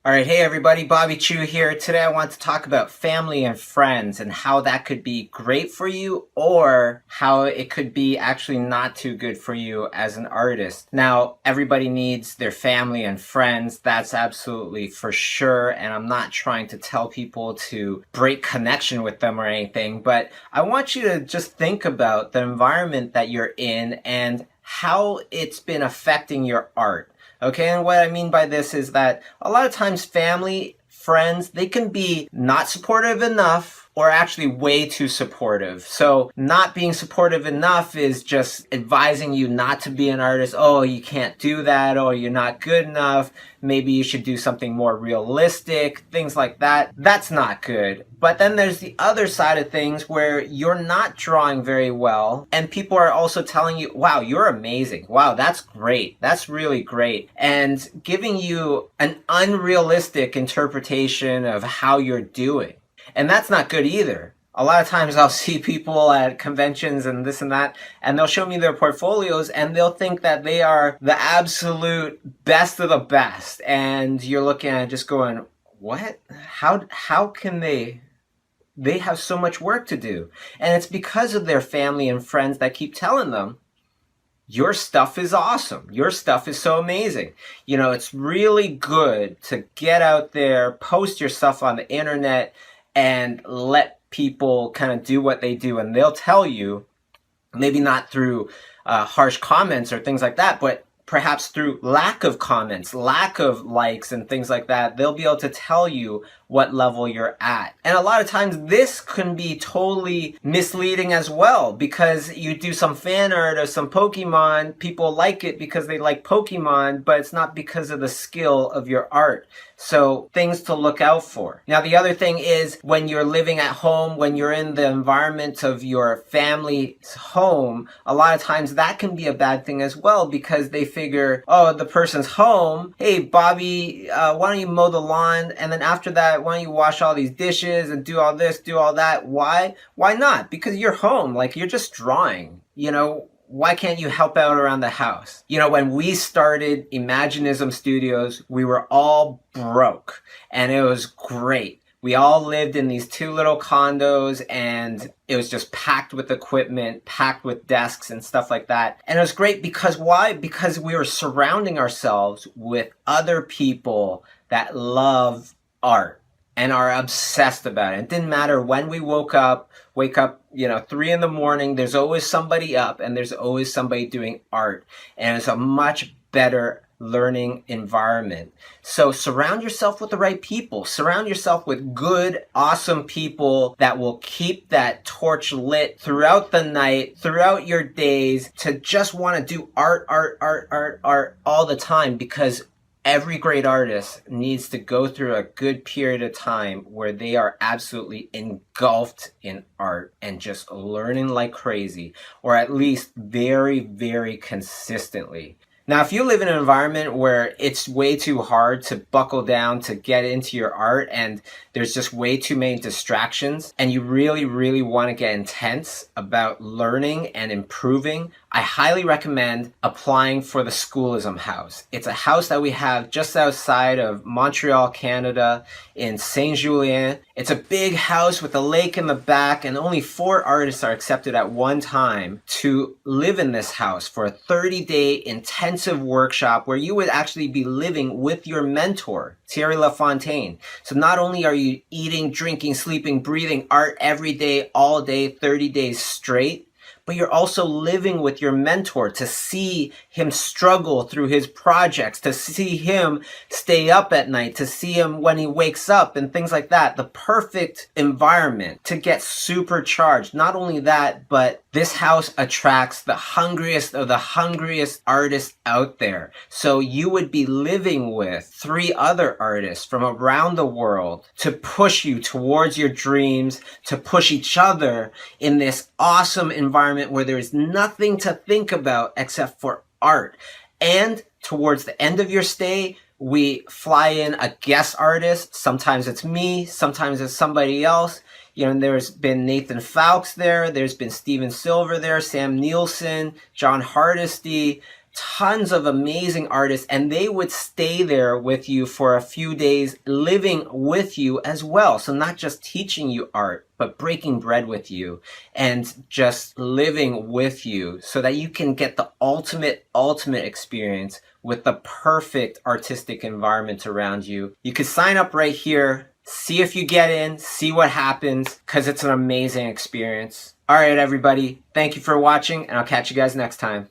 All right, hey everybody, Bobby Chiu here. Today I want to talk about family and friends and how that could be great for you or how it could be actually not too good for you as an artist. Now, everybody needs their family and friends. That's absolutely for sure. And I'm not trying to tell people to break connection with them or anything, but I want you to just think about the environment that you're in and how it's been affecting your art. Okay, and what I mean by this is that a lot of times family, friends, they can be not supportive enough or actually way too supportive. So not being supportive enough is just advising you not to be an artist. Oh, you can't do that. Oh, you're not good enough. Maybe you should do something more realistic, things like that. That's not good. But then there's the other side of things where you're not drawing very well and people are also telling you, wow, you're amazing. Wow, that's great. That's really great. And giving you an unrealistic interpretation of how you're doing. And that's not good either. A lot of times I'll see people at conventions and this and that, and they'll show me their portfolios and they'll think that they are the absolute best of the best. And you're looking at it just going, what? How can they have so much work to do? And it's because of their family and friends that keep telling them, your stuff is awesome. Your stuff is so amazing. You know, it's really good to get out there, post your stuff on the internet, and let people kind of do what they do. And they'll tell you, maybe not through harsh comments or things like that, but perhaps through lack of comments, lack of likes and things like that, they'll be able to tell you what level you're at. And a lot of times this can be totally misleading as well, because you do some fan art of some Pokemon, people like it because they like Pokemon, but it's not because of the skill of your art. So things to look out for. Now, the other thing is when you're living at home, when you're in the environment of your family's home, a lot of times that can be a bad thing as well, because they figure, oh, the person's home. Hey, Bobby, why don't you mow the lawn? And then after that, why don't you wash all these dishes and do all this, do all that? Why? Why not? Because you're home. Like, you're just drawing, you know? Why can't you help out around the house? You know, when we started Imaginism Studios, we were all broke and it was great. We all lived in these two little condos and it was just packed with equipment, packed with desks and stuff like that. And it was great because why? Because we were surrounding ourselves with other people that love art and are obsessed about it. It didn't matter when we wake up, you know, 3 a.m, there's always somebody up and there's always somebody doing art. And it's a much better learning environment. So surround yourself with the right people. Surround yourself with good, awesome people that will keep that torch lit throughout the night, throughout your days, to just want to do art all the time, because every great artist needs to go through a good period of time where they are absolutely engulfed in art and just learning like crazy, or at least very, very consistently. Now, if you live in an environment where it's way too hard to buckle down to get into your art and there's just way too many distractions and you really, really want to get intense about learning and improving, I highly recommend applying for the Schoolism House. It's a house that we have just outside of Montreal, Canada, in Saint-Julien. It's a big house with a lake in the back, and only 4 artists are accepted at one time to live in this house for a 30-day intensive workshop where you would actually be living with your mentor, Thierry Lafontaine. So not only are you eating, drinking, sleeping, breathing art every day, all day, 30 days straight, but you're also living with your mentor to see him struggle through his projects, to see him stay up at night, to see him when he wakes up and things like that. The perfect environment to get supercharged. Not only that, but this house attracts the hungriest of the hungriest artists out there. So you would be living with 3 other artists from around the world to push you towards your dreams, to push each other in this awesome environment where there is nothing to think about except for art. And towards the end of your stay, we fly in a guest artist. Sometimes it's me, sometimes it's somebody else. You know, there's been Nathan Fowkes there, there's been Steven Silver there, Sam Nielsen, John Hardesty, tons of amazing artists, and they would stay there with you for a few days, living with you as well. So not just teaching you art, but breaking bread with you and just living with you so that you can get the ultimate experience with the perfect artistic environment around you. You can sign up right here, see if you get in, see what happens, because it's an amazing experience. All right, everybody, thank you for watching, and I'll catch you guys next time.